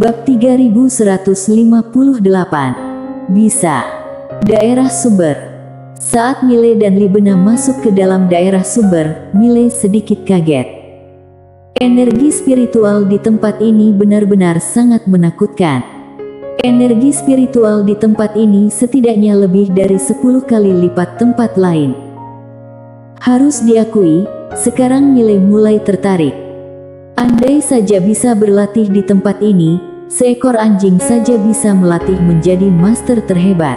Bab 3158. Bisa. Daerah sumber. Saat Mile dan Libena masuk ke dalam daerah sumber, Mile sedikit kaget. Energi spiritual di tempat ini benar-benar sangat menakutkan. Energi spiritual di tempat ini setidaknya lebih dari 10 kali lipat tempat lain. Harus diakui, sekarang Mile mulai tertarik. Andai saja bisa berlatih di tempat ini, seekor anjing saja bisa melatih menjadi master terhebat.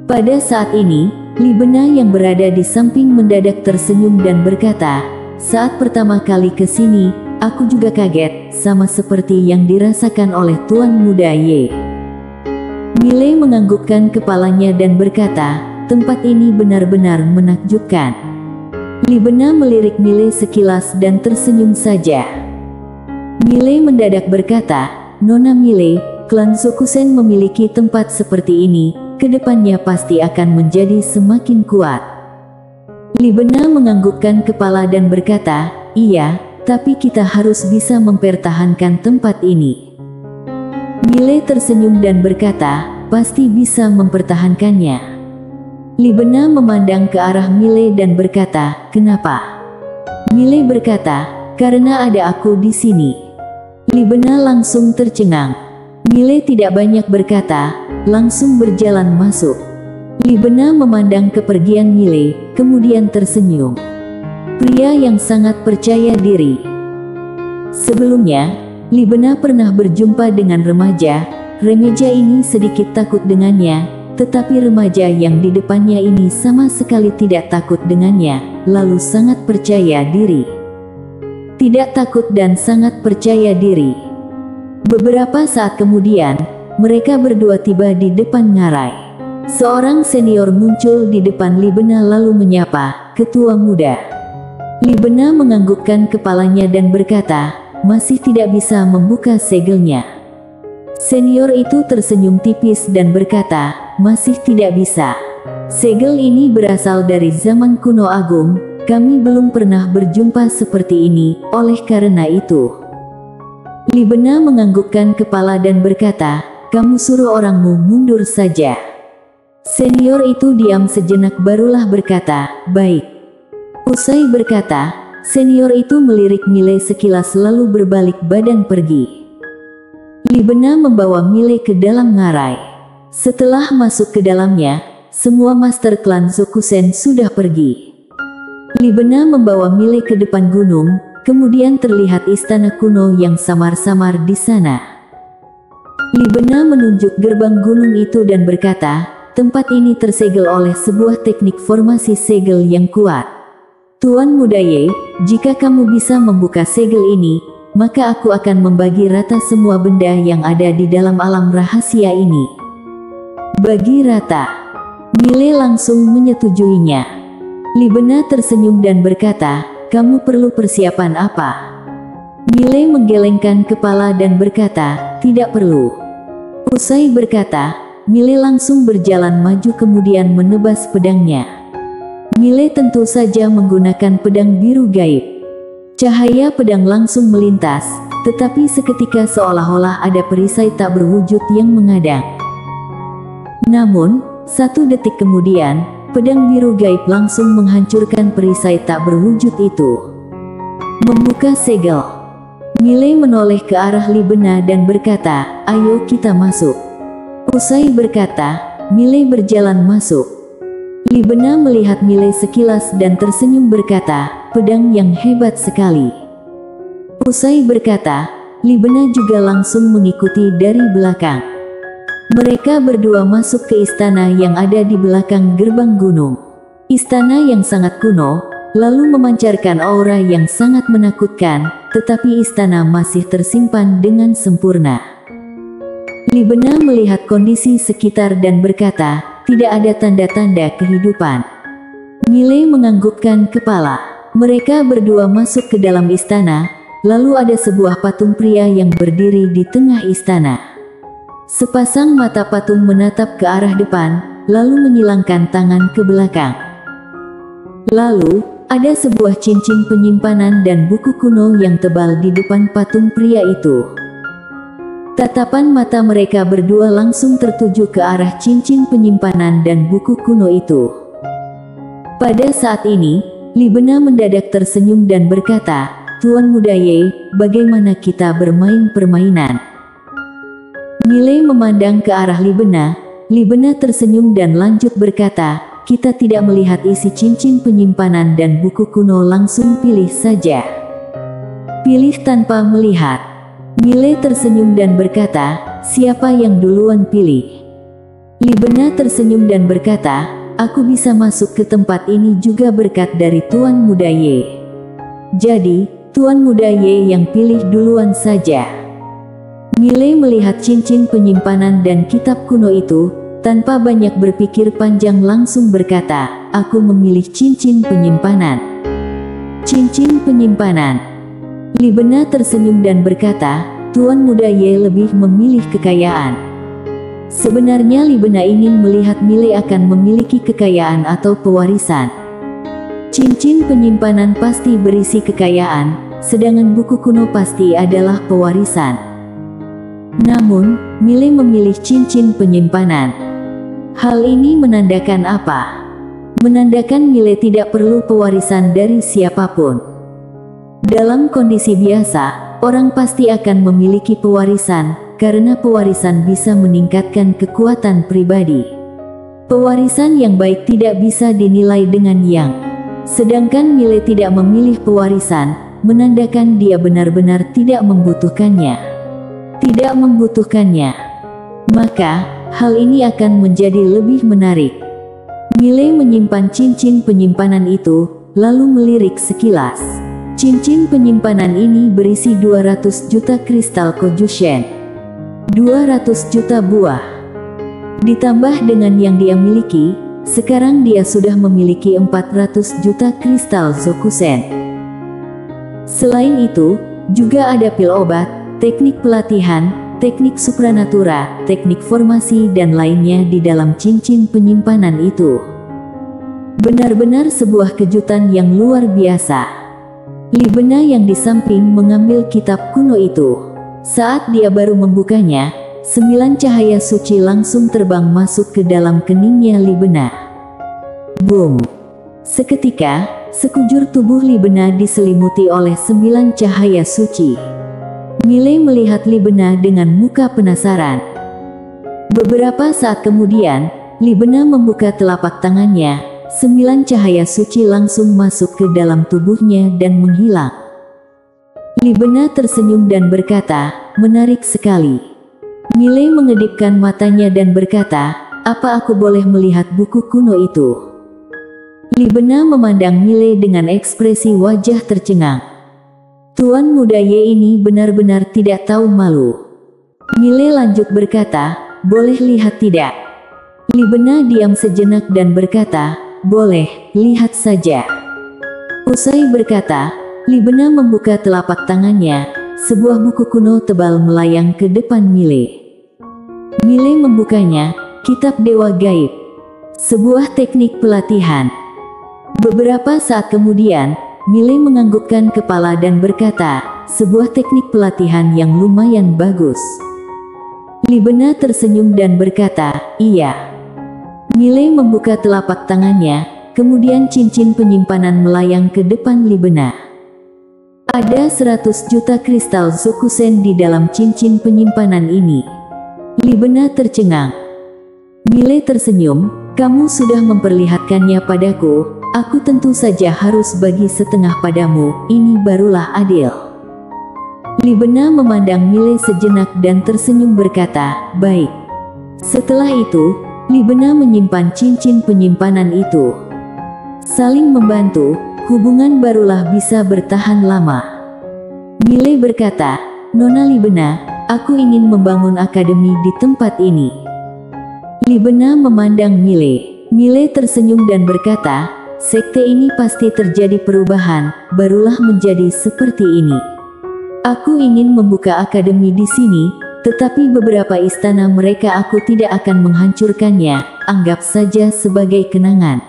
Pada saat ini, Libena yang berada di samping mendadak tersenyum dan berkata, "Saat pertama kali ke sini, aku juga kaget, sama seperti yang dirasakan oleh Tuan Muda Ye." Mile menganggukkan kepalanya dan berkata, "Tempat ini benar-benar menakjubkan." Libena melirik Mile sekilas dan tersenyum saja. Mile mendadak berkata, "Nona Mile, klan Zokusen memiliki tempat seperti ini, kedepannya pasti akan menjadi semakin kuat." Libena menganggukkan kepala dan berkata, "Iya, tapi kita harus bisa mempertahankan tempat ini." Mile tersenyum dan berkata, "Pasti bisa mempertahankannya." Libena memandang ke arah Mile dan berkata, "Kenapa?" Mile berkata, "Karena ada aku di sini." Libena langsung tercengang. Mile tidak banyak berkata, langsung berjalan masuk. Libena memandang kepergian Mile, kemudian tersenyum. Pria yang sangat percaya diri. Sebelumnya, Libena pernah berjumpa dengan remaja. Remaja ini sedikit takut dengannya, tetapi remaja yang di depannya ini sama sekali tidak takut dengannya, lalu sangat percaya diri. Tidak takut dan sangat percaya diri. Beberapa saat kemudian, mereka berdua tiba di depan ngarai. Seorang senior muncul di depan Libena lalu menyapa, "Ketua muda." Libena menganggukkan kepalanya dan berkata, "Masih tidak bisa membuka segelnya." Senior itu tersenyum tipis dan berkata, "Masih tidak bisa. Segel ini berasal dari zaman kuno agung, kami belum pernah berjumpa seperti ini, oleh karena itu." Libena menganggukkan kepala dan berkata, "Kamu suruh orangmu mundur saja." Senior itu diam sejenak barulah berkata, "Baik." Usai berkata, senior itu melirik Mile sekilas lalu berbalik badan pergi. Libena membawa Mile ke dalam ngarai. Setelah masuk ke dalamnya, semua master klan Zokusen sudah pergi. Libena membawa Mile ke depan gunung, kemudian terlihat istana kuno yang samar-samar di sana. Libena menunjuk gerbang gunung itu dan berkata, "Tempat ini tersegel oleh sebuah teknik formasi segel yang kuat. Tuan Muda Ye, jika kamu bisa membuka segel ini, maka aku akan membagi rata semua benda yang ada di dalam alam rahasia ini." Bagi rata. Mile langsung menyetujuinya. Libena tersenyum dan berkata, "Kamu perlu persiapan apa?" Mile menggelengkan kepala dan berkata, "Tidak perlu." Usai berkata, Mile langsung berjalan maju kemudian menebas pedangnya. Mile tentu saja menggunakan pedang biru gaib. Cahaya pedang langsung melintas, tetapi seketika seolah-olah ada perisai tak berwujud yang mengadang. Namun, 1 detik kemudian, pedang biru gaib langsung menghancurkan perisai tak berwujud itu. Membuka segel. Mile menoleh ke arah Libena dan berkata, "Ayo kita masuk." Usai berkata, Mile berjalan masuk. Libena melihat Mile sekilas dan tersenyum berkata, "Pedang yang hebat sekali." Usai berkata, Libena juga langsung mengikuti dari belakang. Mereka berdua masuk ke istana yang ada di belakang gerbang gunung. Istana yang sangat kuno, lalu memancarkan aura yang sangat menakutkan, tetapi istana masih tersimpan dengan sempurna. Libena melihat kondisi sekitar dan berkata, "Tidak ada tanda-tanda kehidupan." Mile menganggukkan kepala. Mereka berdua masuk ke dalam istana, lalu ada sebuah patung pria yang berdiri di tengah istana. Sepasang mata patung menatap ke arah depan, lalu menyilangkan tangan ke belakang. Lalu, ada sebuah cincin penyimpanan dan buku kuno yang tebal di depan patung pria itu. Tatapan mata mereka berdua langsung tertuju ke arah cincin penyimpanan dan buku kuno itu. Pada saat ini, Li Bena mendadak tersenyum dan berkata, "Tuan Muda Ye, bagaimana kita bermain permainan?" Milei memandang ke arah Li Bena. Li Bena tersenyum dan lanjut berkata, "Kita tidak melihat isi cincin penyimpanan dan buku kuno, langsung pilih saja." "Pilih tanpa melihat?" Milei tersenyum dan berkata, "Siapa yang duluan pilih?" Li Bena tersenyum dan berkata, "Aku bisa masuk ke tempat ini juga berkat dari Tuan Muda Ye. Jadi, Tuan Muda Ye yang pilih duluan saja." Milei melihat cincin penyimpanan dan kitab kuno itu, tanpa banyak berpikir panjang langsung berkata, "Aku memilih cincin penyimpanan." "Cincin penyimpanan?" Li Bena tersenyum dan berkata, "Tuan Muda Ye lebih memilih kekayaan." Sebenarnya Li Bena ingin melihat Milei akan memiliki kekayaan atau pewarisan. Cincin penyimpanan pasti berisi kekayaan, sedangkan buku kuno pasti adalah pewarisan. Namun, Milei memilih cincin penyimpanan. Hal ini menandakan apa? Menandakan Milei tidak perlu pewarisan dari siapapun. Dalam kondisi biasa, orang pasti akan memiliki pewarisan, karena pewarisan bisa meningkatkan kekuatan pribadi. Pewarisan yang baik tidak bisa dinilai dengan yang. Sedangkan Milei tidak memilih pewarisan, menandakan dia benar-benar tidak membutuhkannya. Tidak membutuhkannya. Maka, hal ini akan menjadi lebih menarik. Milei menyimpan cincin penyimpanan itu, lalu melirik sekilas. Cincin penyimpanan ini berisi 200 juta kristal Kojushen. 200 juta buah. Ditambah dengan yang dia miliki, sekarang dia sudah memiliki 400 juta kristal Zokusen. Selain itu, juga ada pil obat, teknik pelatihan, teknik supranatura, teknik formasi dan lainnya di dalam cincin penyimpanan itu. Benar-benar sebuah kejutan yang luar biasa. Li Bena yang di samping mengambil kitab kuno itu. Saat dia baru membukanya, 9 cahaya suci langsung terbang masuk ke dalam keningnya Li Bena. Boom! Seketika, sekujur tubuh Li Bena diselimuti oleh 9 cahaya suci. Milei melihat Li Bena dengan muka penasaran. Beberapa saat kemudian, Li Bena membuka telapak tangannya. 9 cahaya suci langsung masuk ke dalam tubuhnya dan menghilang. Li Bena tersenyum dan berkata, "Menarik sekali." Milei mengedipkan matanya dan berkata, "Apa aku boleh melihat buku kuno itu?" Li Bena memandang Milei dengan ekspresi wajah tercengang. Tuan Muda Ye ini benar-benar tidak tahu malu. Milei lanjut berkata, "Boleh lihat tidak?" Li Bena diam sejenak dan berkata, "Boleh, lihat saja." Usai berkata, Li Bena membuka telapak tangannya, sebuah buku kuno tebal melayang ke depan Milei. Milei membukanya, Kitab Dewa Gaib. Sebuah teknik pelatihan. Beberapa saat kemudian, Milei menganggukkan kepala dan berkata, "Sebuah teknik pelatihan yang lumayan bagus." Li Bena tersenyum dan berkata, "Iya." Milei membuka telapak tangannya, kemudian cincin penyimpanan melayang ke depan Li Bena. Ada 100 juta kristal Zokusen di dalam cincin penyimpanan ini. Li Bena tercengang. Milei tersenyum, "Kamu sudah memperlihatkannya padaku, aku tentu saja harus bagi setengah padamu, ini barulah adil." Li Bena memandang Milei sejenak dan tersenyum berkata, "Baik." Setelah itu, Li Bena menyimpan cincin penyimpanan itu. Saling membantu, hubungan barulah bisa bertahan lama. Milei berkata, "Nona Li Bena, aku ingin membangun akademi di tempat ini." Li Bena memandang Milei. Milei tersenyum dan berkata, "Sekte ini pasti terjadi perubahan, barulah menjadi seperti ini. Aku ingin membuka akademi di sini, tetapi beberapa istana mereka aku tidak akan menghancurkannya, anggap saja sebagai kenangan."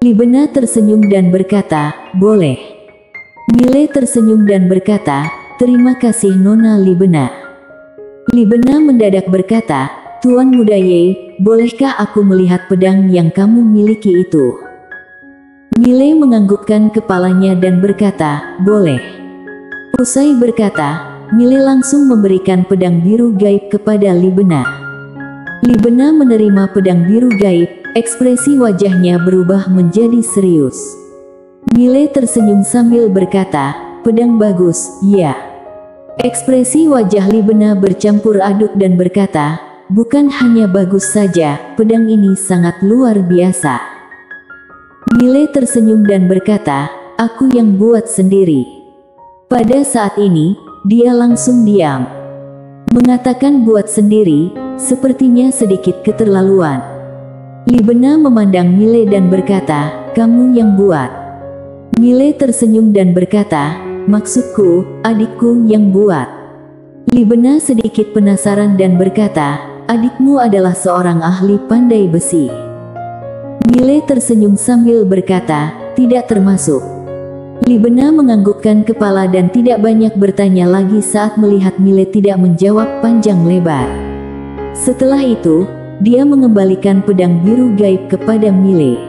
Li Bena tersenyum dan berkata, "Boleh." Milei tersenyum dan berkata, "Terima kasih Nona Li Bena." Libena mendadak berkata, "Tuan Muda Ye, bolehkah aku melihat pedang yang kamu miliki itu?" Mile menganggukkan kepalanya dan berkata, "Boleh." Usai berkata, Mile langsung memberikan pedang biru gaib kepada Libena. Libena menerima pedang biru gaib, ekspresi wajahnya berubah menjadi serius. Mile tersenyum sambil berkata, "Pedang bagus, ya." Ekspresi wajah Libena bercampur aduk dan berkata, "Bukan hanya bagus saja, pedang ini sangat luar biasa." Mile tersenyum dan berkata, "Aku yang buat sendiri." Pada saat ini, dia langsung diam. Mengatakan buat sendiri, sepertinya sedikit keterlaluan. Libena memandang Mile dan berkata, "Kamu yang buat." Mile tersenyum dan berkata, "Maksudku, adikku yang buat." Libena sedikit penasaran dan berkata, "Adikmu adalah seorang ahli pandai besi." Mile tersenyum sambil berkata, "Tidak termasuk." Libena menganggukkan kepala dan tidak banyak bertanya lagi saat melihat Mile tidak menjawab panjang lebar. Setelah itu, dia mengembalikan pedang biru gaib kepada Mile.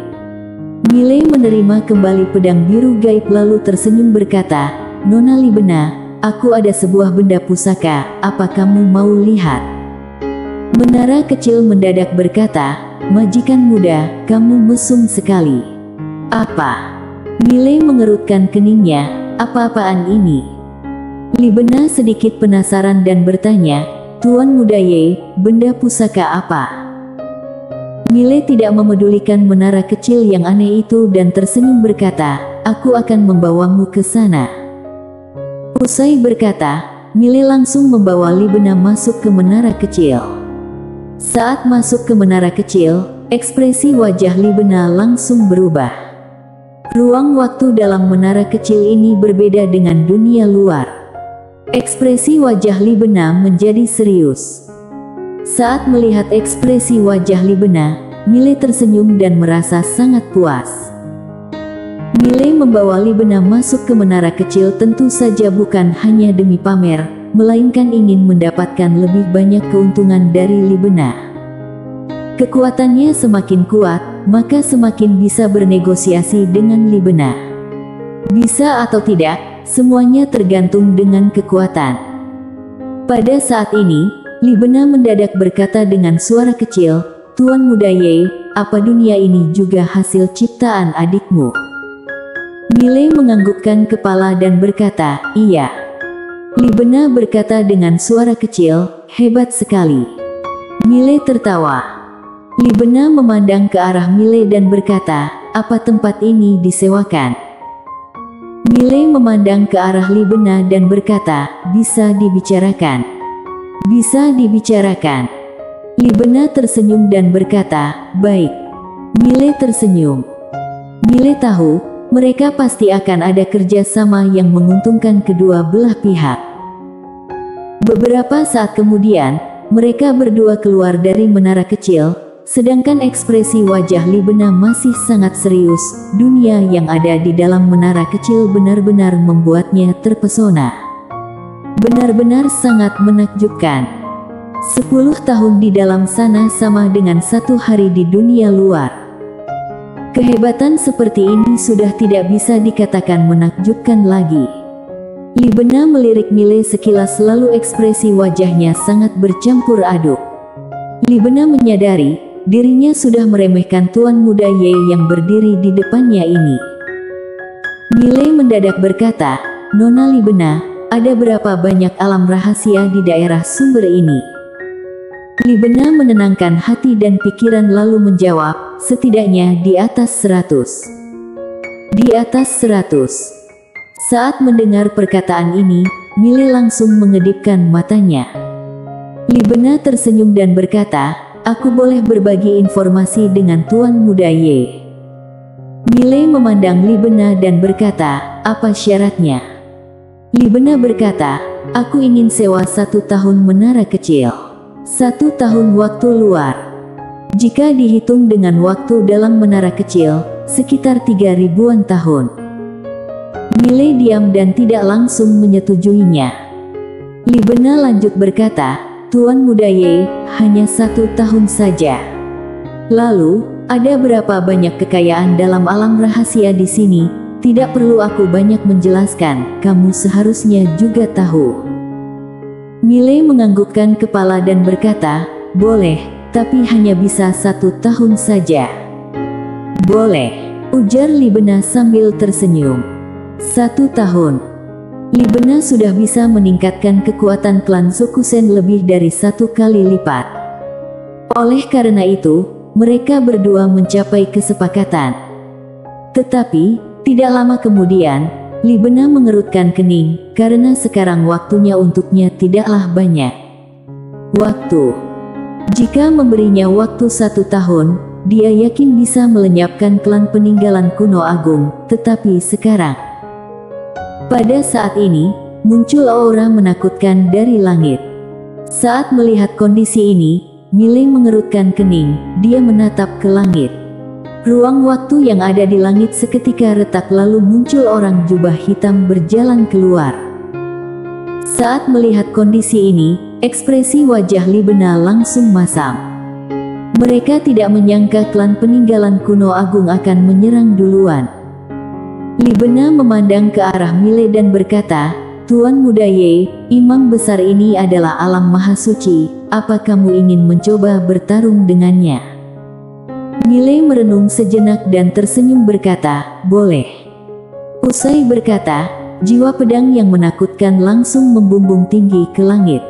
Mile menerima kembali pedang biru gaib lalu tersenyum berkata, "Nona Libena, aku ada sebuah benda pusaka, apa kamu mau lihat?" Menara kecil mendadak berkata, "Majikan muda, kamu mesum sekali." "Apa?" Mile mengerutkan keningnya, "Apa-apaan ini?" Libena sedikit penasaran dan bertanya, "Tuan Muda Ye, benda pusaka apa?" Mile tidak memedulikan menara kecil yang aneh itu dan tersenyum berkata, "Aku akan membawamu ke sana." Usai berkata, Mile langsung membawa Libena masuk ke menara kecil. Saat masuk ke menara kecil, ekspresi wajah Libena langsung berubah. Ruang waktu dalam menara kecil ini berbeda dengan dunia luar. Ekspresi wajah Libena menjadi serius. Saat melihat ekspresi wajah Libena, Mile tersenyum dan merasa sangat puas. Mile membawa Libena masuk ke menara kecil tentu saja bukan hanya demi pamer, melainkan ingin mendapatkan lebih banyak keuntungan dari Libena. Kekuatannya semakin kuat, maka semakin bisa bernegosiasi dengan Libena. Bisa atau tidak, semuanya tergantung dengan kekuatan. Pada saat ini, Libena mendadak berkata dengan suara kecil, "Tuan Muda Ye, apa dunia ini juga hasil ciptaan adikmu?" Mile menganggukkan kepala dan berkata, "Iya." Libena berkata dengan suara kecil, "Hebat sekali." Mile tertawa. Libena memandang ke arah Mile dan berkata, "Apa tempat ini disewakan?" Mile memandang ke arah Libena dan berkata, "Bisa dibicarakan." "Bisa dibicarakan." Libena tersenyum dan berkata, "Baik." Mile tersenyum. Mile tahu, mereka pasti akan ada kerjasama yang menguntungkan kedua belah pihak. Beberapa saat kemudian, mereka berdua keluar dari menara kecil. Sedangkan ekspresi wajah Libena masih sangat serius, dunia yang ada di dalam menara kecil benar-benar membuatnya terpesona. Benar-benar sangat menakjubkan. 10 tahun di dalam sana sama dengan 1 hari di dunia luar. Kehebatan seperti ini sudah tidak bisa dikatakan menakjubkan lagi. Libena melirik Mile sekilas lalu ekspresi wajahnya sangat bercampur aduk. Libena menyadari, dirinya sudah meremehkan Tuan Muda Ye yang berdiri di depannya ini. Mile mendadak berkata, "Nona Libena, ada berapa banyak alam rahasia di daerah sumber ini?" Libena menenangkan hati dan pikiran lalu menjawab, "Setidaknya di atas 100." Di atas 100. Saat mendengar perkataan ini, Mile langsung mengedipkan matanya. Libena tersenyum dan berkata, "Aku boleh berbagi informasi dengan Tuan Muda Ye." Mile memandang Libena dan berkata, "Apa syaratnya?" Libena berkata, "Aku ingin sewa 1 tahun menara kecil. 1 tahun waktu luar. Jika dihitung dengan waktu dalam menara kecil, sekitar 3.000-an tahun." Mile diam dan tidak langsung menyetujuinya. Libena lanjut berkata, Tuan Muda Ye, hanya 1 tahun saja. Lalu, ada berapa banyak kekayaan dalam alam rahasia di sini? Tidak perlu aku banyak menjelaskan, kamu seharusnya juga tahu. Miley menganggukkan kepala dan berkata, boleh, tapi hanya bisa 1 tahun saja. Boleh, ujar Li Bena sambil tersenyum. 1 tahun. Li Bena sudah bisa meningkatkan kekuatan klan Zokusen lebih dari 1 kali lipat. Oleh karena itu, mereka berdua mencapai kesepakatan. Tetapi, tidak lama kemudian, Li Bena mengerutkan kening, karena sekarang waktunya untuknya tidaklah banyak. Waktu. Jika memberinya waktu 1 tahun, dia yakin bisa melenyapkan klan peninggalan kuno agung, tetapi sekarang. Pada saat ini, muncul aura menakutkan dari langit. Saat melihat kondisi ini, Miley mengerutkan kening, dia menatap ke langit. Ruang waktu yang ada di langit seketika retak lalu muncul orang jubah hitam berjalan keluar. Saat melihat kondisi ini, ekspresi wajah Li Bena langsung masam. Mereka tidak menyangka klan peninggalan kuno agung akan menyerang duluan. Li Bena memandang ke arah Miley dan berkata, Tuan Muda Ye, imam besar ini adalah alam maha suci, apa kamu ingin mencoba bertarung dengannya? Miley merenung sejenak dan tersenyum berkata, boleh. Usai berkata, jiwa pedang yang menakutkan langsung membumbung tinggi ke langit.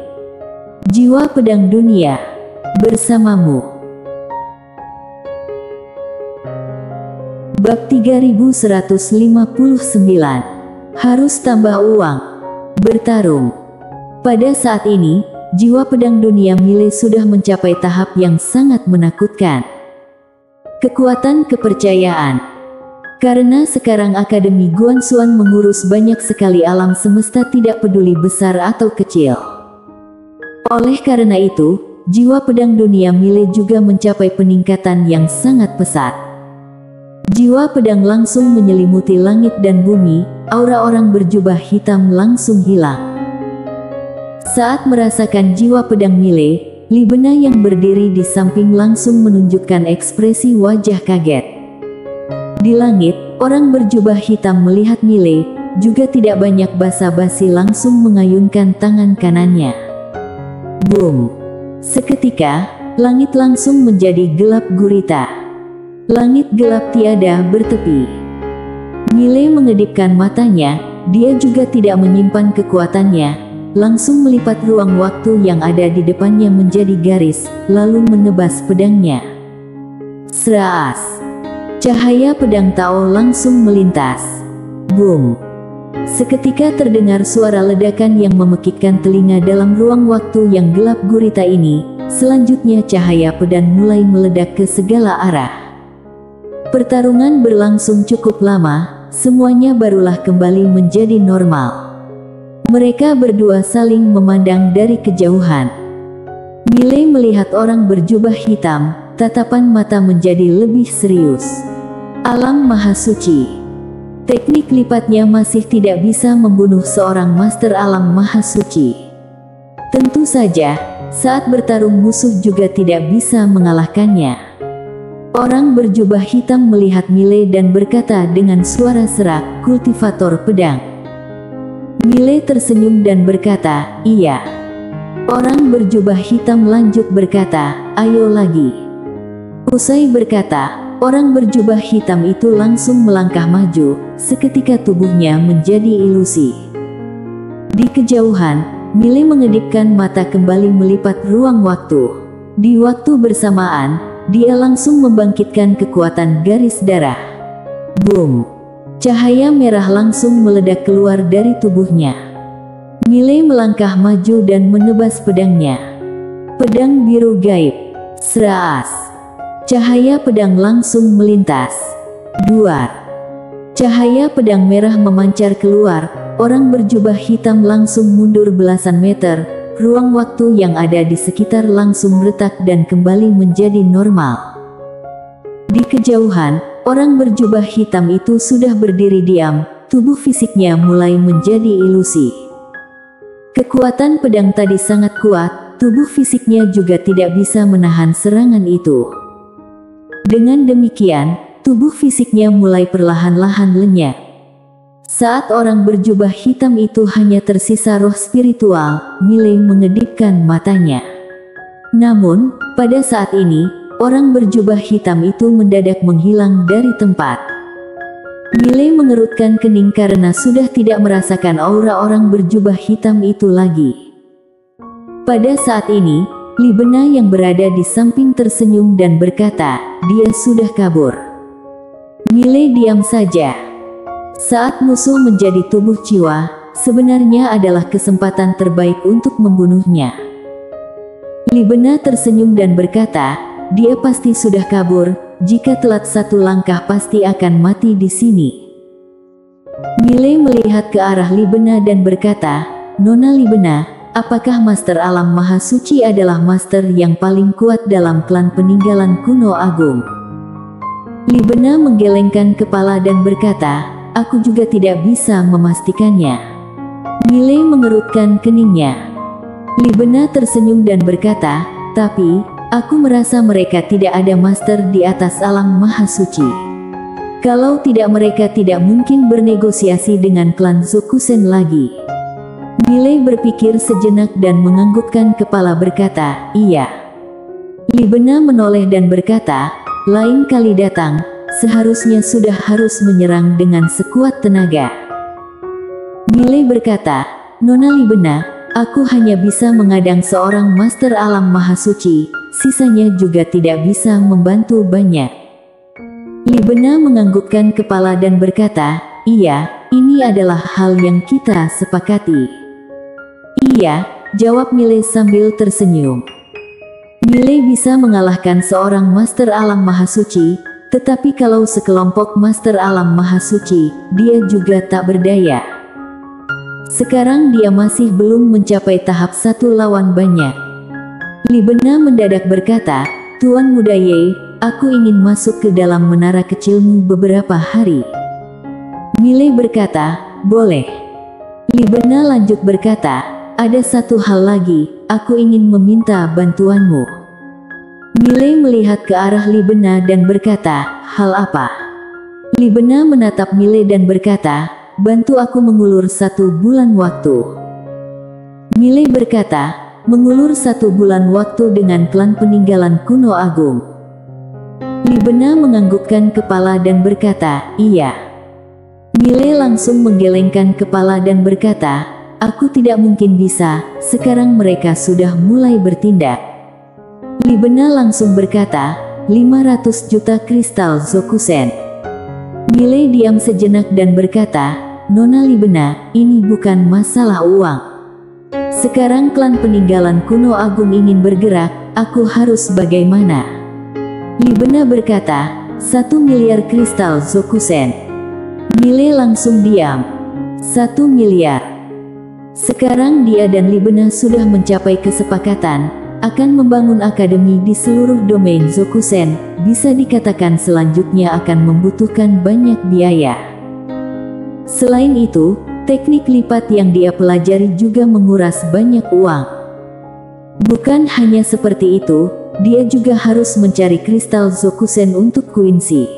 Jiwa pedang dunia, bersamamu. Bab 3159. Harus tambah uang. Bertarung. Pada saat ini, jiwa pedang dunia Miley sudah mencapai tahap yang sangat menakutkan. Kekuatan kepercayaan. Karena sekarang Akademi Guanxuan mengurus banyak sekali alam semesta tidak peduli besar atau kecil. Oleh karena itu, jiwa pedang dunia Miley juga mencapai peningkatan yang sangat pesat. Jiwa pedang langsung menyelimuti langit dan bumi, aura orang berjubah hitam langsung hilang. Saat merasakan jiwa pedang Miley, Li Bena yang berdiri di samping langsung menunjukkan ekspresi wajah kaget. Di langit, orang berjubah hitam melihat Miley, juga tidak banyak basa-basi langsung mengayunkan tangan kanannya. Boom! Seketika, langit langsung menjadi gelap gurita. Langit gelap tiada bertepi. Miley mengedipkan matanya, dia juga tidak menyimpan kekuatannya. Langsung melipat ruang waktu yang ada di depannya menjadi garis, lalu menebas pedangnya. Seraas. Cahaya pedang Tao langsung melintas. Boom. Seketika terdengar suara ledakan yang memekikkan telinga dalam ruang waktu yang gelap gurita ini. Selanjutnya cahaya pedang mulai meledak ke segala arah. Pertarungan berlangsung cukup lama, semuanya barulah kembali menjadi normal. Mereka berdua saling memandang dari kejauhan. Miley melihat orang berjubah hitam, tatapan mata menjadi lebih serius. Alam maha suci. Teknik lipatnya masih tidak bisa membunuh seorang master alam maha suci. Tentu saja, saat bertarung musuh juga tidak bisa mengalahkannya. Orang berjubah hitam melihat Miley dan berkata dengan suara serak, kultivator pedang. Miley tersenyum dan berkata, iya. Orang berjubah hitam lanjut berkata, ayo lagi. Usai berkata, orang berjubah hitam itu langsung melangkah maju, seketika tubuhnya menjadi ilusi. Di kejauhan, Miley mengedipkan mata kembali melipat ruang waktu. Di waktu bersamaan, dia langsung membangkitkan kekuatan garis darah. Boom! Cahaya merah langsung meledak keluar dari tubuhnya. Miley melangkah maju dan menebas pedangnya. Pedang biru gaib. Seraas. Cahaya pedang langsung melintas. Duar. Cahaya pedang merah memancar keluar. Orang berjubah hitam langsung mundur belasan meter. Ruang waktu yang ada di sekitar langsung retak dan kembali menjadi normal. Di kejauhan, orang berjubah hitam itu sudah berdiri diam, tubuh fisiknya mulai menjadi ilusi. Kekuatan pedang tadi sangat kuat, tubuh fisiknya juga tidak bisa menahan serangan itu. Dengan demikian, tubuh fisiknya mulai perlahan-lahan lenyap. Saat orang berjubah hitam itu hanya tersisa roh spiritual, Miley mengedipkan matanya. Namun, pada saat ini, orang berjubah hitam itu mendadak menghilang dari tempat. Miley mengerutkan kening karena sudah tidak merasakan aura orang berjubah hitam itu lagi. Pada saat ini, Libena yang berada di samping tersenyum dan berkata, dia sudah kabur. Miley diam saja. Saat musuh menjadi tubuh jiwa, sebenarnya adalah kesempatan terbaik untuk membunuhnya. Libena tersenyum dan berkata, dia pasti sudah kabur, jika telat satu langkah pasti akan mati di sini. Miley melihat ke arah Libena dan berkata, Nona Libena, apakah Master Alam Maha Suci adalah Master yang paling kuat dalam klan peninggalan kuno agung? Libena menggelengkan kepala dan berkata, aku juga tidak bisa memastikannya. Miley mengerutkan keningnya. Libena tersenyum dan berkata, tapi, aku merasa mereka tidak ada master di atas alam maha suci. Kalau tidak mereka tidak mungkin bernegosiasi dengan klan Zokusen lagi. Miley berpikir sejenak dan menganggukkan kepala berkata, iya. Libena menoleh dan berkata, lain kali datang, seharusnya sudah harus menyerang dengan sekuat tenaga. Miley berkata, Nona Libena, aku hanya bisa mengadang seorang master alam maha suci, sisanya juga tidak bisa membantu banyak. Libena menganggukkan kepala dan berkata, iya, ini adalah hal yang kita sepakati. Iya, jawab Miley sambil tersenyum. Miley bisa mengalahkan seorang master alam maha suci, tetapi kalau sekelompok master alam maha suci, dia juga tak berdaya. Sekarang dia masih belum mencapai tahap satu lawan banyak. Libena mendadak berkata, Tuan Muda Ye, aku ingin masuk ke dalam menara kecilmu beberapa hari. Miley berkata, boleh. Libena lanjut berkata, ada satu hal lagi, aku ingin meminta bantuanmu. Miley melihat ke arah Libena dan berkata, hal apa? Libena menatap Miley dan berkata, bantu aku mengulur 1 bulan waktu. Miley berkata, mengulur 1 bulan waktu dengan klan peninggalan kuno agung. Libena menganggukkan kepala dan berkata, iya. Miley langsung menggelengkan kepala dan berkata, aku tidak mungkin bisa, sekarang mereka sudah mulai bertindak. Libena langsung berkata, 500 juta kristal Zokusen. Miley diam sejenak dan berkata, Nona Libena, ini bukan masalah uang. Sekarang klan peninggalan kuno agung ingin bergerak, aku harus bagaimana? Libena berkata, 1 miliar kristal Zokusen. Miley langsung diam. 1 miliar. Sekarang dia dan Libena sudah mencapai kesepakatan, akan membangun akademi di seluruh domain Zokusen, bisa dikatakan selanjutnya akan membutuhkan banyak biaya. Selain itu, teknik lipat yang dia pelajari juga menguras banyak uang. Bukan hanya seperti itu, dia juga harus mencari kristal Zokusen untuk Quincy.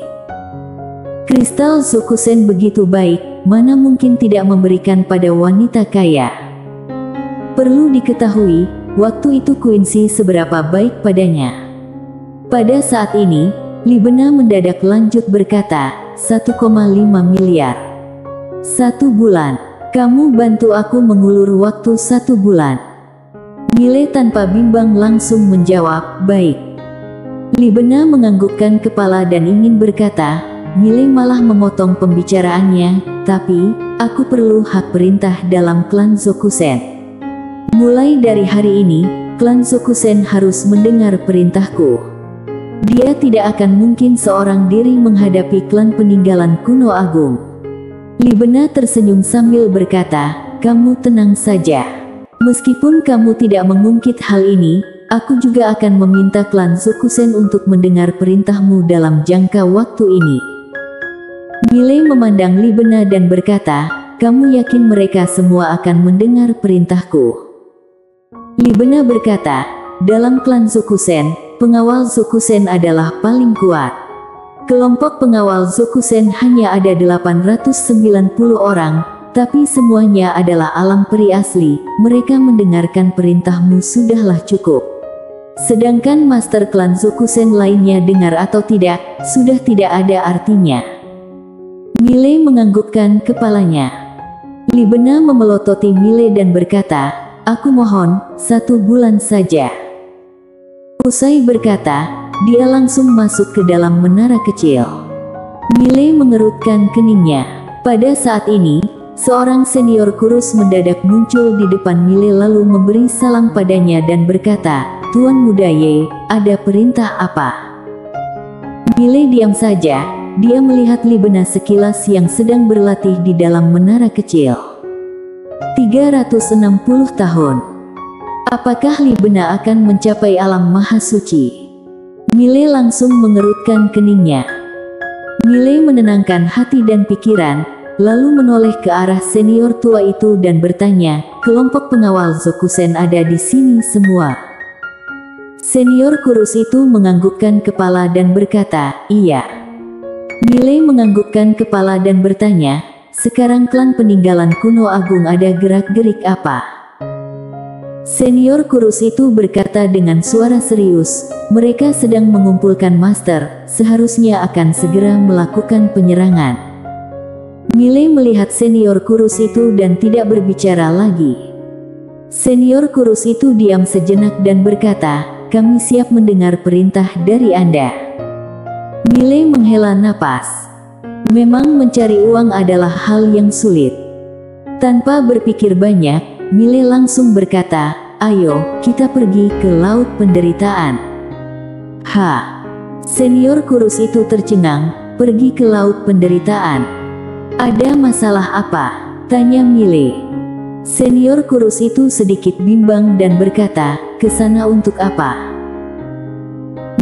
Kristal Zokusen begitu baik, mana mungkin tidak memberikan pada wanita kaya. Perlu diketahui, waktu itu Quincy seberapa baik padanya. Pada saat ini, Libena mendadak lanjut berkata, 1,5 miliar. 1 bulan. Kamu bantu aku mengulur waktu 1 bulan. Miley tanpa bimbang langsung menjawab, baik. Libena menganggukkan kepala dan ingin berkata, Miley malah memotong pembicaraannya, tapi, aku perlu hak perintah dalam klan Zokusen. Mulai dari hari ini, klan Zokusen harus mendengar perintahku. Dia tidak akan mungkin seorang diri menghadapi klan peninggalan kuno agung. Libena tersenyum sambil berkata, kamu tenang saja. Meskipun kamu tidak mengungkit hal ini, aku juga akan meminta klan Zokusen untuk mendengar perintahmu dalam jangka waktu ini. Miley memandang Libena dan berkata, kamu yakin mereka semua akan mendengar perintahku? Libena berkata, dalam klan Zokusen, pengawal Zokusen adalah paling kuat. Kelompok pengawal Zokusen hanya ada 890 orang, tapi semuanya adalah alam peri asli. Mereka mendengarkan perintahmu sudahlah cukup. Sedangkan master klan Zokusen lainnya dengar atau tidak, sudah tidak ada artinya. Mile menganggukkan kepalanya. Libena memelototi Mile dan berkata, aku mohon, 1 bulan saja. Usai berkata, dia langsung masuk ke dalam menara kecil. Mile mengerutkan keningnya. Pada saat ini, seorang senior kurus mendadak muncul di depan Mile lalu memberi salam padanya dan berkata, Tuan Muda Ye, ada perintah apa? Mile diam saja, dia melihat Libena sekilas yang sedang berlatih di dalam menara kecil. 360 tahun. Apakah Libena akan mencapai alam maha suci? Mile langsung mengerutkan keningnya. Mile menenangkan hati dan pikiran, lalu menoleh ke arah senior tua itu dan bertanya, kelompok pengawal Zokusen ada di sini semua. Senior kurus itu menganggukkan kepala dan berkata, iya. Mile menganggukkan kepala dan bertanya, sekarang klan peninggalan kuno agung ada gerak-gerik apa? Senior kurus itu berkata dengan suara serius, mereka sedang mengumpulkan master, seharusnya akan segera melakukan penyerangan. Mile melihat senior kurus itu dan tidak berbicara lagi. Senior kurus itu diam sejenak dan berkata, kami siap mendengar perintah dari Anda. Mile menghela napas. Memang mencari uang adalah hal yang sulit. Tanpa berpikir banyak, Mile langsung berkata, ayo, kita pergi ke Laut Penderitaan. Senior kurus itu tercengang, pergi ke Laut Penderitaan. Ada masalah apa? Tanya Mile. Senior kurus itu sedikit bimbang dan berkata, ke sana untuk apa?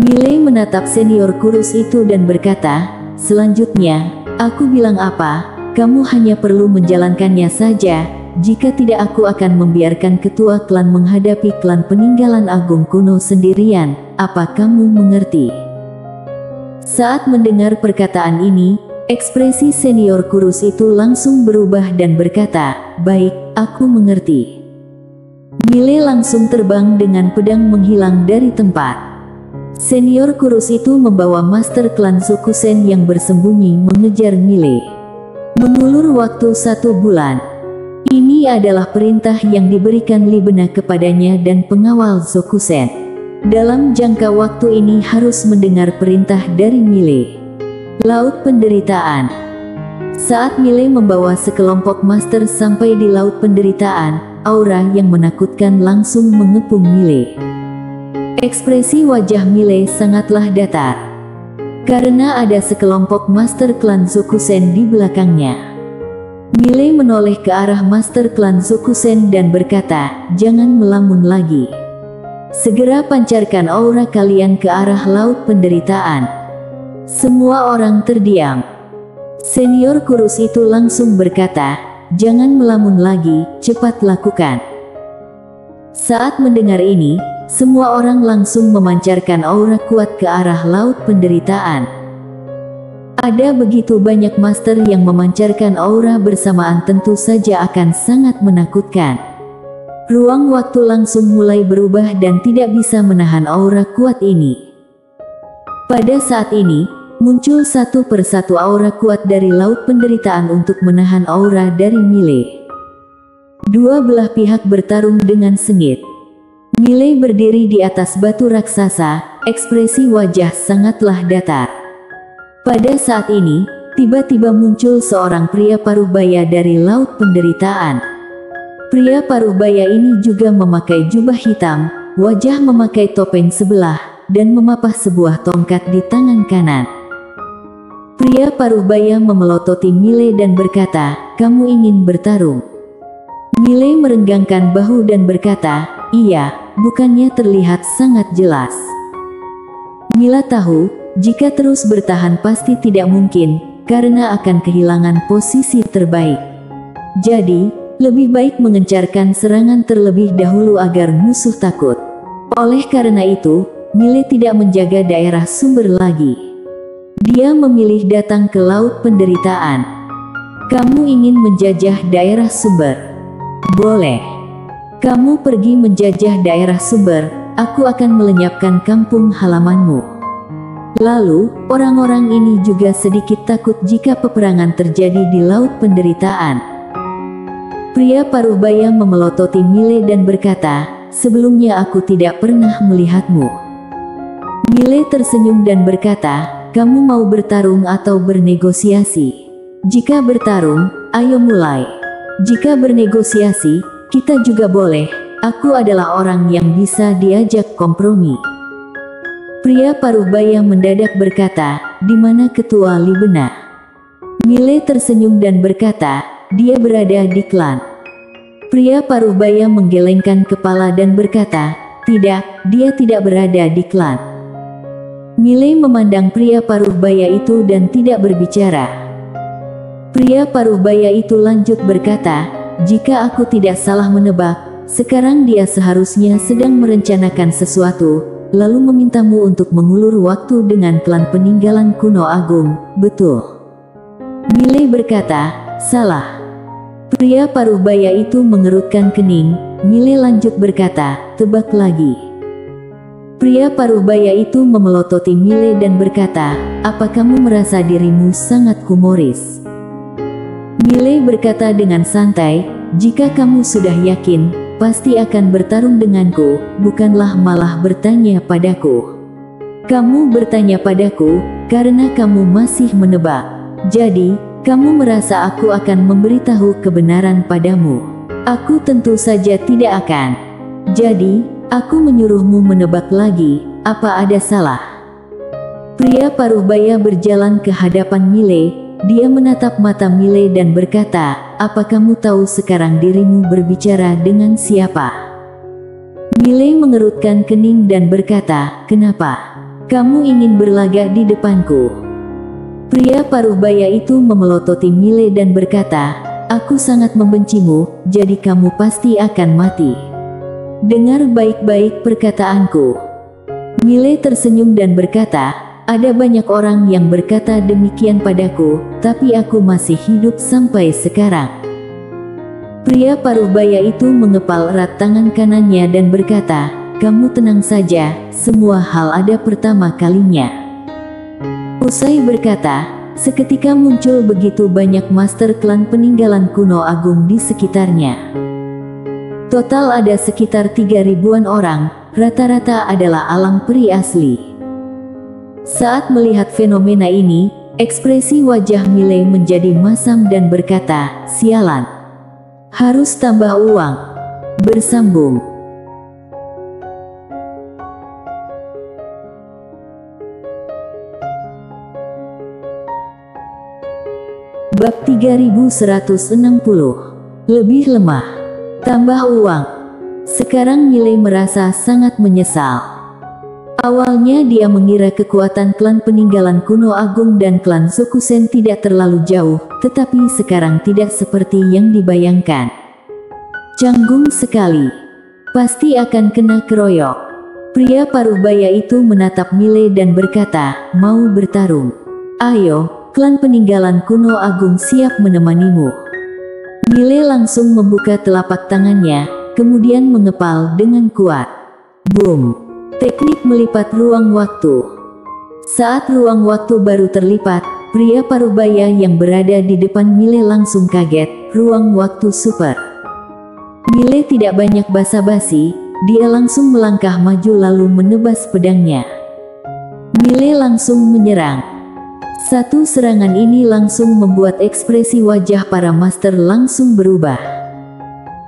Mile menatap senior kurus itu dan berkata, selanjutnya, aku bilang apa, kamu hanya perlu menjalankannya saja. Jika tidak aku akan membiarkan ketua klan menghadapi klan peninggalan agung kuno sendirian, apa kamu mengerti? Saat mendengar perkataan ini, ekspresi senior kurus itu langsung berubah dan berkata, baik, aku mengerti. Mile langsung terbang dengan pedang menghilang dari tempat. Senior kurus itu membawa master klan Zokusen yang bersembunyi mengejar Mile. Mengulur waktu 1 bulan. Ini adalah perintah yang diberikan Libena kepadanya dan pengawal Zokusen. Dalam jangka waktu ini harus mendengar perintah dari Mile. Laut Penderitaan. Saat Mile membawa sekelompok master sampai di Laut Penderitaan, aura yang menakutkan langsung mengepung Mile. Ekspresi wajah Mile sangatlah datar. Karena ada sekelompok master klan Zokusen di belakangnya. Mile menoleh ke arah master klan Zokusen dan berkata, jangan melamun lagi. Segera pancarkan aura kalian ke arah Laut Penderitaan. Semua orang terdiam. Senior kurus itu langsung berkata, jangan melamun lagi, cepat lakukan. Saat mendengar ini, semua orang langsung memancarkan aura kuat ke arah Laut Penderitaan. Ada begitu banyak master yang memancarkan aura bersamaan tentu saja akan sangat menakutkan. Ruang waktu langsung mulai berubah dan tidak bisa menahan aura kuat ini. Pada saat ini, muncul satu persatu aura kuat dari Laut Penderitaan untuk menahan aura dari Mile. Dua belah pihak bertarung dengan sengit. Mile berdiri di atas batu raksasa, ekspresi wajah sangatlah datar. Pada saat ini, tiba-tiba muncul seorang pria paruhbaya dari Laut Penderitaan. Pria paruhbaya ini juga memakai jubah hitam, wajah memakai topeng sebelah, dan memapah sebuah tongkat di tangan kanan. Pria paruhbaya memelototi Mile dan berkata, kamu ingin bertarung? Mile merenggangkan bahu dan berkata, iya, bukannya terlihat sangat jelas. Mila tahu, jika terus bertahan pasti tidak mungkin, karena akan kehilangan posisi terbaik. Jadi, Lebih baik mengencarkan serangan terlebih dahulu agar musuh takut. Oleh karena itu, Mile tidak menjaga daerah sumber lagi. Dia memilih datang ke Laut Penderitaan. Kamu ingin menjajah daerah sumber? Boleh. Kamu pergi menjajah daerah sumber, aku akan melenyapkan kampung halamanmu. Lalu, orang-orang ini juga sedikit takut jika peperangan terjadi di Laut Penderitaan. Pria paruh baya memelototi Mile dan berkata, "Sebelumnya aku tidak pernah melihatmu." Mile tersenyum dan berkata, "Kamu mau bertarung atau bernegosiasi? Jika bertarung, ayo mulai. Jika bernegosiasi, kita juga boleh. Aku adalah orang yang bisa diajak kompromi." Pria paruh baya mendadak berkata, "Di mana Ketua Libena?" Mile tersenyum dan berkata, "Dia berada di klan." Pria paruh baya menggelengkan kepala dan berkata, "Tidak, dia tidak berada di klan." Mile memandang pria paruh baya itu dan tidak berbicara. Pria paruh baya itu lanjut berkata, "Jika aku tidak salah menebak, sekarang dia seharusnya sedang merencanakan sesuatu, lalu memintamu untuk mengulur waktu dengan klan peninggalan kuno agung, betul?" Mile berkata, "Salah." Pria paruh baya itu mengerutkan kening. Mile lanjut berkata, "Tebak lagi." Pria paruh baya itu memelototi Mile dan berkata, "Apa kamu merasa dirimu sangat humoris?" Mile berkata dengan santai, "Jika kamu sudah yakin, pasti akan bertarung denganku, bukanlah malah bertanya padaku. Kamu bertanya padaku, karena kamu masih menebak. Jadi, kamu merasa aku akan memberitahu kebenaran padamu? Aku tentu saja tidak akan. Jadi, aku menyuruhmu menebak lagi, apa ada salah?" Pria paruh baya berjalan ke hadapan Mile. Dia menatap mata Mile dan berkata, "Apa kamu tahu sekarang dirimu berbicara dengan siapa?" Mile mengerutkan kening dan berkata, "Kenapa? Kamu ingin berlagak di depanku?" Pria paruh baya itu memelototi Mile dan berkata, "Aku sangat membencimu, jadi kamu pasti akan mati. Dengar baik-baik perkataanku." Mile tersenyum dan berkata, "Ada banyak orang yang berkata demikian padaku, tapi aku masih hidup sampai sekarang." Pria paruh baya itu mengepal erat tangan kanannya dan berkata, "Kamu tenang saja, semua hal ada pertama kalinya." Usai berkata, seketika muncul begitu banyak master klan peninggalan kuno agung di sekitarnya. Total ada sekitar 3.000-an orang, rata-rata adalah alang peri asli. Saat melihat fenomena ini, ekspresi wajah Mile menjadi masam dan berkata, "Sialan. Harus tambah uang." Bersambung. Bab 3160. Lebih lemah. Tambah uang. Sekarang Mile merasa sangat menyesal. Awalnya dia mengira kekuatan klan peninggalan kuno agung dan klan Sokusen tidak terlalu jauh, tetapi sekarang tidak seperti yang dibayangkan. Canggung sekali. Pasti akan kena keroyok. Pria paruh baya itu menatap Mile dan berkata, "Mau bertarung? Ayo. Klan peninggalan kuno agung siap menemanimu." Mile langsung membuka telapak tangannya, kemudian mengepal dengan kuat. Boom! Teknik melipat ruang waktu. Saat ruang waktu baru terlipat, pria paruh baya yang berada di depan Mile langsung kaget. Ruang waktu super. Mile tidak banyak basa-basi, dia langsung melangkah maju lalu menebas pedangnya. Mile langsung menyerang. Satu serangan ini langsung membuat ekspresi wajah para master langsung berubah.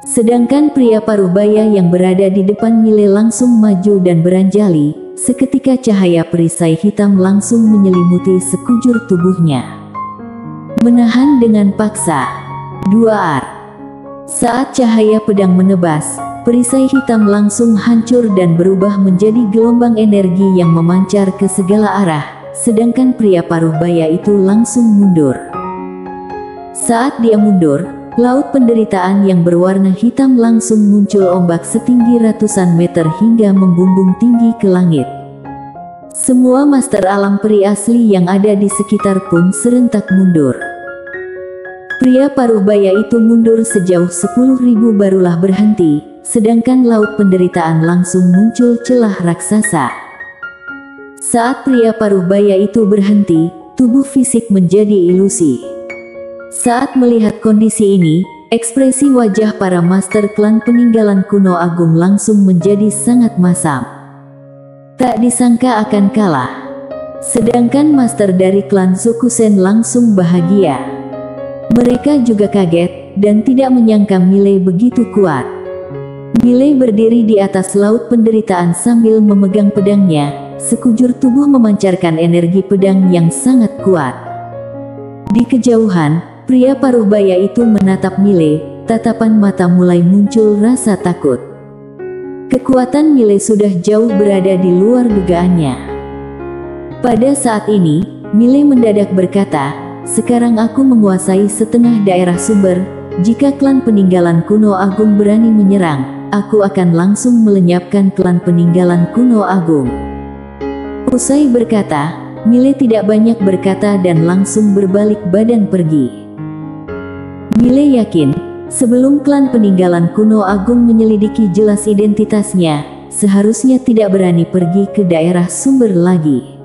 Sedangkan pria paruh baya yang berada di depan Mile langsung maju dan beranjali, seketika cahaya perisai hitam langsung menyelimuti sekujur tubuhnya. Menahan dengan paksa. 2 Saat cahaya pedang menebas, perisai hitam langsung hancur dan berubah menjadi gelombang energi yang memancar ke segala arah. Sedangkan pria paruh baya itu langsung mundur. Saat dia mundur, laut penderitaan yang berwarna hitam langsung muncul ombak setinggi ratusan meter hingga membumbung tinggi ke langit. Semua master alam peri asli yang ada di sekitar pun serentak mundur. Pria paruh baya itu mundur sejauh 10.000 barulah berhenti, sedangkan laut penderitaan langsung muncul celah raksasa. Saat pria paruh baya itu berhenti, tubuh fisik menjadi ilusi. Saat melihat kondisi ini, ekspresi wajah para master klan peninggalan kuno agung langsung menjadi sangat masam. Tak disangka akan kalah. Sedangkan master dari klan Zokusen langsung bahagia. Mereka juga kaget, dan tidak menyangka Milei begitu kuat. Milei berdiri di atas laut penderitaan sambil memegang pedangnya, sekujur tubuh memancarkan energi pedang yang sangat kuat. Di kejauhan, pria paruh baya itu menatap Milei, tatapan mata mulai muncul rasa takut. Kekuatan Milei sudah jauh berada di luar dugaannya. Pada saat ini, Milei mendadak berkata, "Sekarang aku menguasai setengah daerah sumber, jika klan peninggalan kuno agung berani menyerang, aku akan langsung melenyapkan klan peninggalan kuno agung." Usai berkata, Milei tidak banyak berkata dan langsung berbalik badan pergi. Milei yakin, sebelum klan peninggalan kuno agung menyelidiki jelas identitasnya, seharusnya tidak berani pergi ke daerah sumber lagi.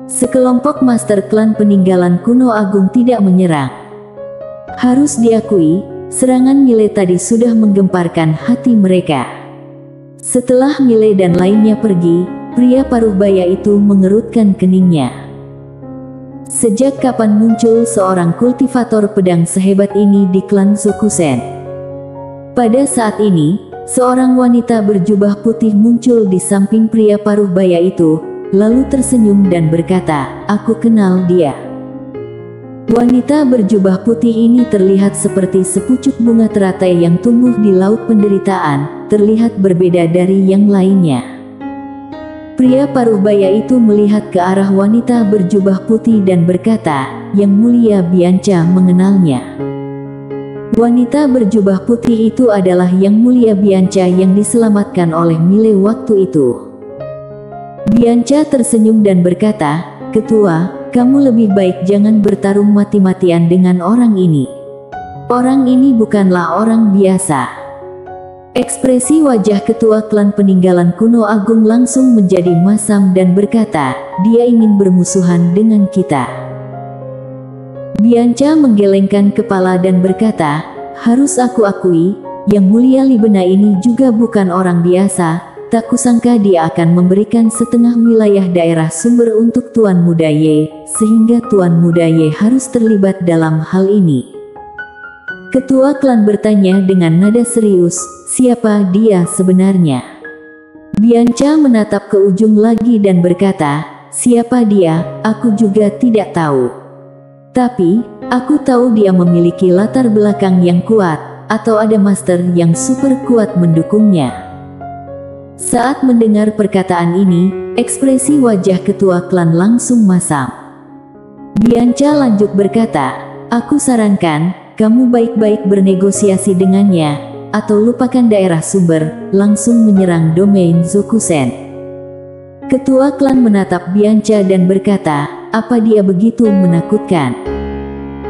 Sekelompok master klan peninggalan kuno agung tidak menyerang. Harus diakui, serangan Milei tadi sudah menggemparkan hati mereka. Setelah Milei dan lainnya pergi, pria paruh baya itu mengerutkan keningnya. Sejak kapan muncul seorang kultivator pedang sehebat ini di klan Zokusen? Pada saat ini, seorang wanita berjubah putih muncul di samping pria paruh baya itu, lalu tersenyum dan berkata, "Aku kenal dia." Wanita berjubah putih ini terlihat seperti sepucuk bunga teratai yang tumbuh di laut penderitaan, terlihat berbeda dari yang lainnya. Pria paruh baya itu melihat ke arah wanita berjubah putih dan berkata, "Yang mulia Bianca mengenalnya." Wanita berjubah putih itu adalah Yang mulia Bianca yang diselamatkan oleh Milei waktu itu. Bianca tersenyum dan berkata, "Ketua, kamu lebih baik jangan bertarung mati-matian dengan orang ini. Orang ini bukanlah orang biasa." Ekspresi wajah ketua klan peninggalan kuno agung langsung menjadi masam dan berkata, "Dia ingin bermusuhan dengan kita." Bianca menggelengkan kepala dan berkata, "Harus aku akui, Yang mulia Libena ini juga bukan orang biasa. Tak kusangka dia akan memberikan setengah wilayah daerah sumber untuk Tuan Muda Ye, sehingga Tuan Muda Ye harus terlibat dalam hal ini." Ketua klan bertanya dengan nada serius, "Siapa dia sebenarnya?" Bianca menatap ke ujung lagi dan berkata, "Siapa dia, aku juga tidak tahu. Tapi, aku tahu dia memiliki latar belakang yang kuat, atau ada master yang super kuat mendukungnya." Saat mendengar perkataan ini, ekspresi wajah ketua klan langsung masam. Bianca lanjut berkata, "Aku sarankan, kamu baik-baik bernegosiasi dengannya, atau lupakan daerah sumber, langsung menyerang domain Zokusen." Ketua klan menatap Bianca dan berkata, "Apa dia begitu menakutkan?"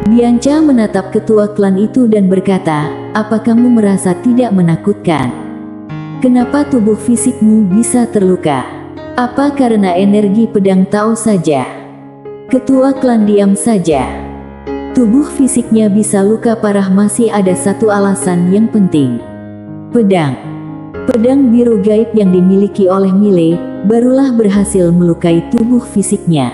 Bianca menatap ketua klan itu dan berkata, "Apa kamu merasa tidak menakutkan? Kenapa tubuh fisikmu bisa terluka? Apa karena energi pedang tahu saja?" Ketua klan diam saja. Tubuh fisiknya bisa luka parah masih ada satu alasan yang penting. Pedang. Pedang biru gaib yang dimiliki oleh Milei, barulah berhasil melukai tubuh fisiknya.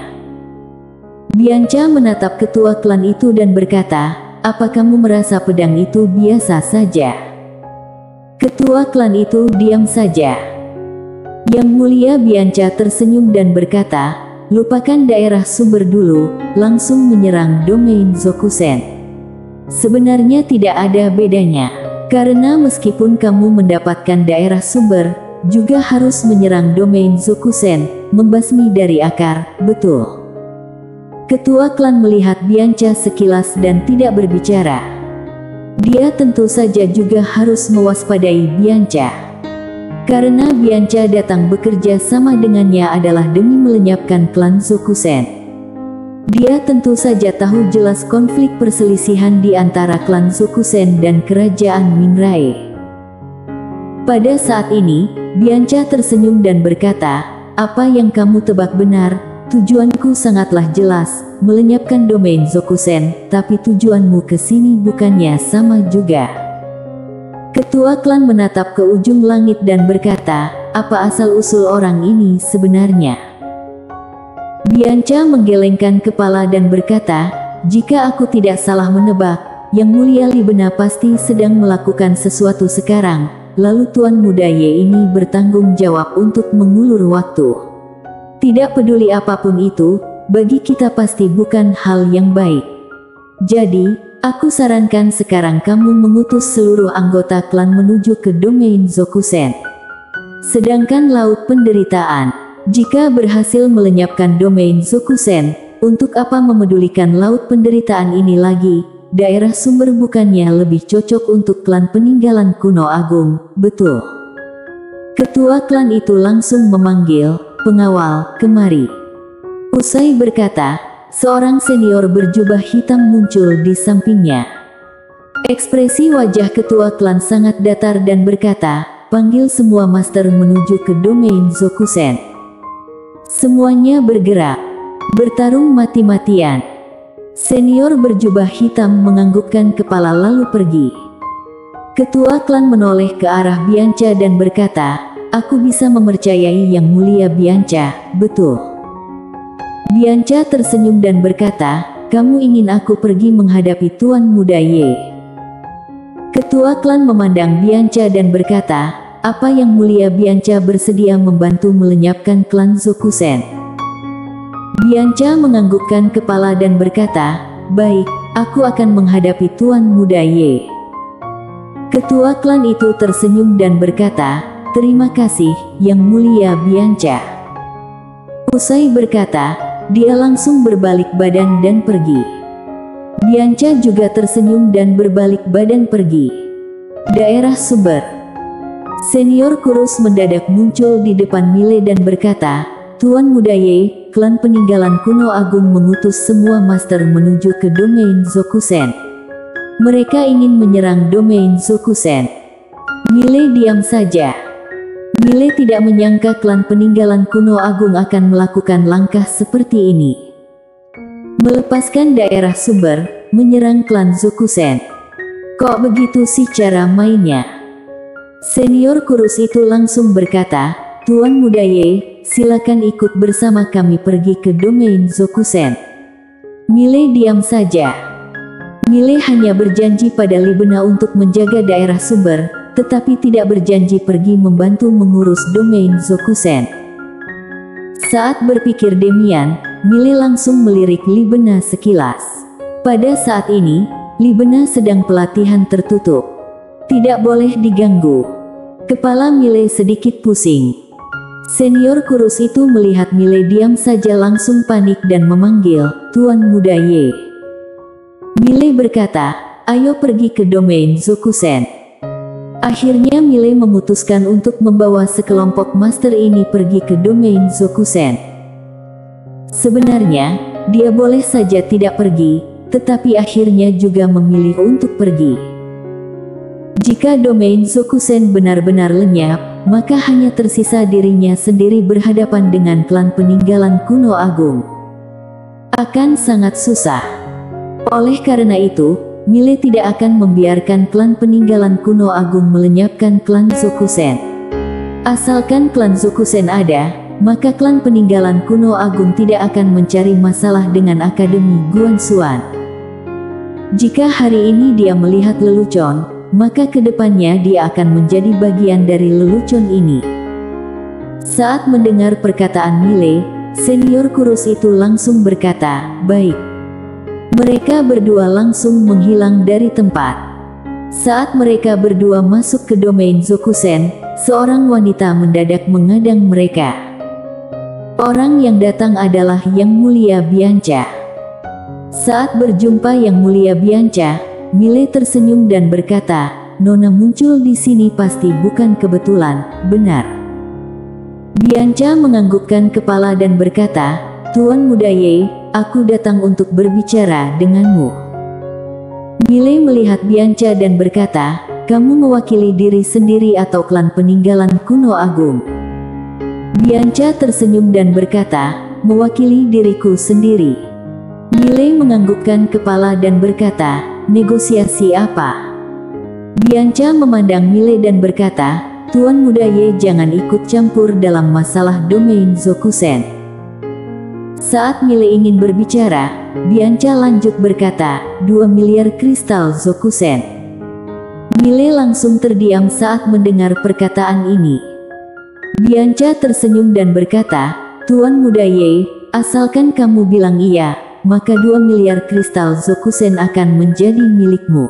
Bianca menatap ketua klan itu dan berkata, "Apa kamu merasa pedang itu biasa saja?" Ketua klan itu diam saja. Yang mulia Bianca tersenyum dan berkata, "Lupakan daerah sumber dulu, langsung menyerang domain Zokusen." Sebenarnya tidak ada bedanya. Karena meskipun kamu mendapatkan daerah sumber, juga harus menyerang domain Zokusen, membasmi dari akar, betul? Ketua klan melihat Bianca sekilas dan tidak berbicara. Dia tentu saja juga harus mewaspadai Bianca. Karena Bianca datang bekerja sama dengannya adalah demi melenyapkan klan Zokusen. Dia tentu saja tahu jelas konflik perselisihan di antara klan Zokusen dan kerajaan Minrae. Pada saat ini, Bianca tersenyum dan berkata, "Apa yang kamu tebak benar, tujuanku sangatlah jelas, melenyapkan domain Zokusen, tapi tujuanmu ke sini bukannya sama juga." Ketua klan menatap ke ujung langit dan berkata, "Apa asal-usul orang ini sebenarnya?" Bianca menggelengkan kepala dan berkata, "Jika aku tidak salah menebak, Yang Mulia Libena pasti sedang melakukan sesuatu sekarang, lalu Tuan Muda Ye ini bertanggung jawab untuk mengulur waktu. Tidak peduli apapun itu, bagi kita pasti bukan hal yang baik. Jadi, aku sarankan sekarang kamu mengutus seluruh anggota klan menuju ke domain Zokusen. Sedangkan Laut Penderitaan, jika berhasil melenyapkan domain Zokusen, untuk apa memedulikan Laut Penderitaan ini lagi? Daerah sumber bukannya lebih cocok untuk klan peninggalan kuno agung, betul?" Ketua klan itu langsung memanggil pengawal kemari. Usai berkata, seorang senior berjubah hitam muncul di sampingnya. Ekspresi wajah ketua klan sangat datar dan berkata, "Panggil semua master menuju ke domain Zokusen." Semuanya bergerak, bertarung mati-matian. Senior berjubah hitam menganggukkan kepala lalu pergi. Ketua klan menoleh ke arah Bianca dan berkata, "Aku bisa mempercayai Yang Mulia Bianca, betul?" Bianca tersenyum dan berkata, "Kamu ingin aku pergi menghadapi Tuan Muda Ye?" Ketua klan memandang Bianca dan berkata, "Apa Yang Mulia Bianca bersedia membantu melenyapkan klan Zokusen?" Bianca menganggukkan kepala dan berkata, "Baik, aku akan menghadapi Tuan Muda Ye." Ketua klan itu tersenyum dan berkata, "Terima kasih, Yang Mulia Bianca." Usai berkata, dia langsung berbalik badan dan pergi. Bianca juga tersenyum dan berbalik badan pergi. Daerah sumber. Senior kurus mendadak muncul di depan Mile dan berkata, "Tuan Muda Ye, klan peninggalan kuno agung mengutus semua master menuju ke domain Zokusen. Mereka ingin menyerang domain Zokusen." Mile diam saja. Mile tidak menyangka klan peninggalan kuno agung akan melakukan langkah seperti ini. Melepaskan daerah sumber, menyerang klan Zokusen. Kok begitu sih cara mainnya? Senior kurus itu langsung berkata, "Tuan Muda Ye, silakan ikut bersama kami pergi ke domain Zokusen." Mile diam saja. Mile hanya berjanji pada Libena untuk menjaga daerah sumber, tetapi tidak berjanji pergi membantu mengurus domain Zokusen. Saat berpikir demikian, Mile langsung melirik Libena sekilas. Pada saat ini, Libena sedang pelatihan tertutup. Tidak boleh diganggu. Kepala Mile sedikit pusing. Senior kurus itu melihat Mile diam saja langsung panik dan memanggil, "Tuan Muda Ye." Mile berkata, "Ayo pergi ke domain Zokusen." Akhirnya Mile memutuskan untuk membawa sekelompok master ini pergi ke domain Zokusen. Sebenarnya, dia boleh saja tidak pergi, tetapi akhirnya juga memilih untuk pergi. Jika domain Zokusen benar-benar lenyap, maka hanya tersisa dirinya sendiri berhadapan dengan klan peninggalan kuno agung. Akan sangat susah. Oleh karena itu, Mile tidak akan membiarkan klan peninggalan kuno agung melenyapkan klan Zokusen. Asalkan klan Zokusen ada, maka klan peninggalan kuno agung tidak akan mencari masalah dengan Akademi Guanxuan. Jika hari ini dia melihat lelucon, maka kedepannya dia akan menjadi bagian dari lelucon ini. Saat mendengar perkataan Mile, senior kurus itu langsung berkata, "Baik." Mereka berdua langsung menghilang dari tempat. Saat mereka berdua masuk ke domain Zokusen, seorang wanita mendadak mengadang mereka. Orang yang datang adalah Yang Mulia Bianca. Saat berjumpa Yang Mulia Bianca, Mile tersenyum dan berkata, "Nona muncul di sini pasti bukan kebetulan, benar?" Bianca menganggukkan kepala dan berkata, "Tuan Muda Ye, aku datang untuk berbicara denganmu." Mile melihat Bianca dan berkata, "Kamu mewakili diri sendiri atau klan peninggalan kuno agung?" Bianca tersenyum dan berkata, "Mewakili diriku sendiri." Mile menganggukkan kepala dan berkata, "Negosiasi apa?" Bianca memandang Mile dan berkata, "Tuan Muda Ye, jangan ikut campur dalam masalah domain Zokusen." Saat Mile ingin berbicara, Bianca lanjut berkata, 2 miliar kristal Zokusen. Mile langsung terdiam saat mendengar perkataan ini. Bianca tersenyum dan berkata, "Tuan Muda Ye, asalkan kamu bilang iya, maka 2 miliar kristal Zokusen akan menjadi milikmu.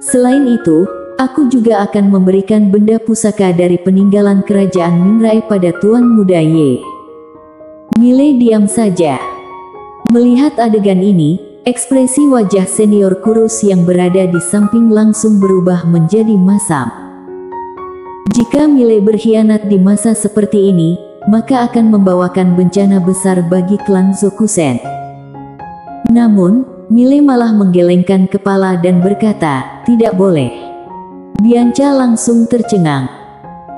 Selain itu, aku juga akan memberikan benda pusaka dari peninggalan kerajaan Minrai pada Tuan Muda Ye." Mile diam saja. Melihat adegan ini, ekspresi wajah senior kurus yang berada di samping langsung berubah menjadi masam. Jika Mile berkhianat di masa seperti ini, maka akan membawakan bencana besar bagi klan Zokusen. Namun, Mile malah menggelengkan kepala dan berkata, "Tidak boleh." Bianca langsung tercengang.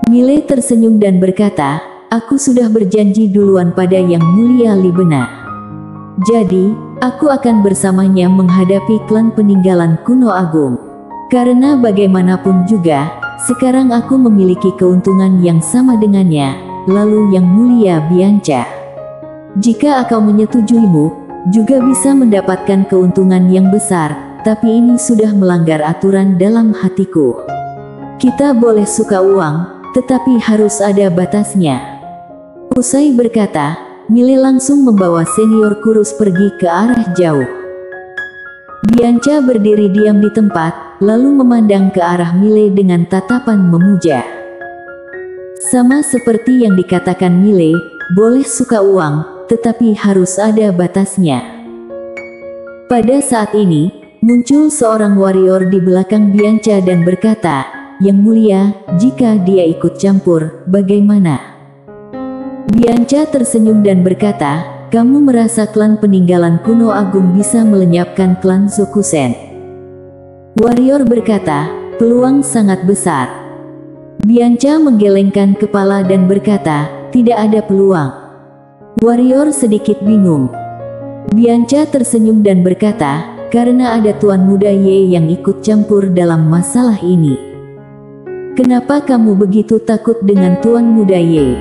Mile tersenyum dan berkata, "Aku sudah berjanji duluan pada Yang Mulia Libena. Jadi, aku akan bersamanya menghadapi klan peninggalan kuno agung. Karena bagaimanapun juga, sekarang aku memiliki keuntungan yang sama dengannya, lalu Yang Mulia Bianca. Jika aku menyetujuimu, juga bisa mendapatkan keuntungan yang besar, tapi ini sudah melanggar aturan dalam hatiku. Kita boleh suka uang, tetapi harus ada batasnya." Usai berkata, Mile langsung membawa senior kurus pergi ke arah jauh. Bianca berdiri diam di tempat, lalu memandang ke arah Mile dengan tatapan memuja. Sama seperti yang dikatakan Mile, boleh suka uang, tetapi harus ada batasnya. Pada saat ini, muncul seorang warrior di belakang Bianca dan berkata, "Yang Mulia, jika dia ikut campur, bagaimana?" Bianca tersenyum dan berkata, "Kamu merasa klan peninggalan kuno agung bisa melenyapkan klan Zokusen?" Warrior berkata, "Peluang sangat besar." Bianca menggelengkan kepala dan berkata, "Tidak ada peluang." Warrior sedikit bingung. Bianca tersenyum dan berkata, "Karena ada Tuan Muda Ye yang ikut campur dalam masalah ini." "Kenapa kamu begitu takut dengan Tuan Muda Ye?"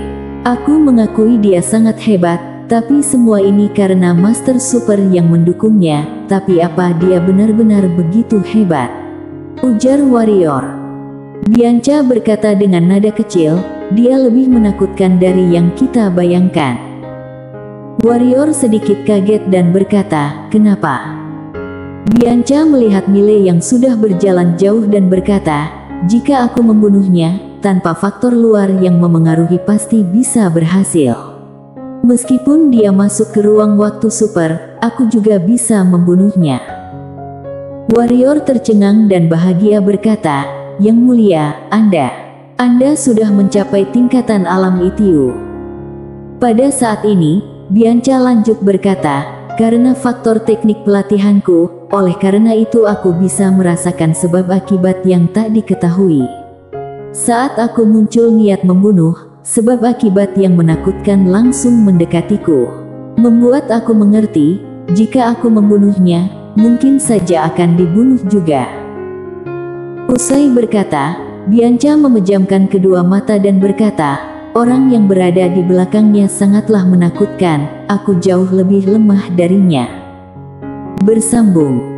"Aku mengakui dia sangat hebat, tapi semua ini karena Master Super yang mendukungnya, tapi apa dia benar-benar begitu hebat?" ujar warrior. Bianca berkata dengan nada kecil, "Dia lebih menakutkan dari yang kita bayangkan." Warrior sedikit kaget dan berkata, "Kenapa?" Bianca melihat Mile yang sudah berjalan jauh dan berkata, "Jika aku membunuhnya, tanpa faktor luar yang memengaruhi pasti bisa berhasil. Meskipun dia masuk ke ruang waktu super, aku juga bisa membunuhnya." Warrior tercengang dan bahagia berkata, "Yang Mulia, Anda sudah mencapai tingkatan alam Itiu." Pada saat ini, Bianca lanjut berkata, "Karena faktor teknik pelatihanku, oleh karena itu aku bisa merasakan sebab akibat yang tak diketahui. Saat aku muncul niat membunuh, sebab akibat yang menakutkan langsung mendekatiku. Membuat aku mengerti, jika aku membunuhnya, mungkin saja akan dibunuh juga." Usai berkata, Bianca memejamkan kedua mata dan berkata, "Orang yang berada di belakangnya sangatlah menakutkan, aku jauh lebih lemah darinya." Bersambung.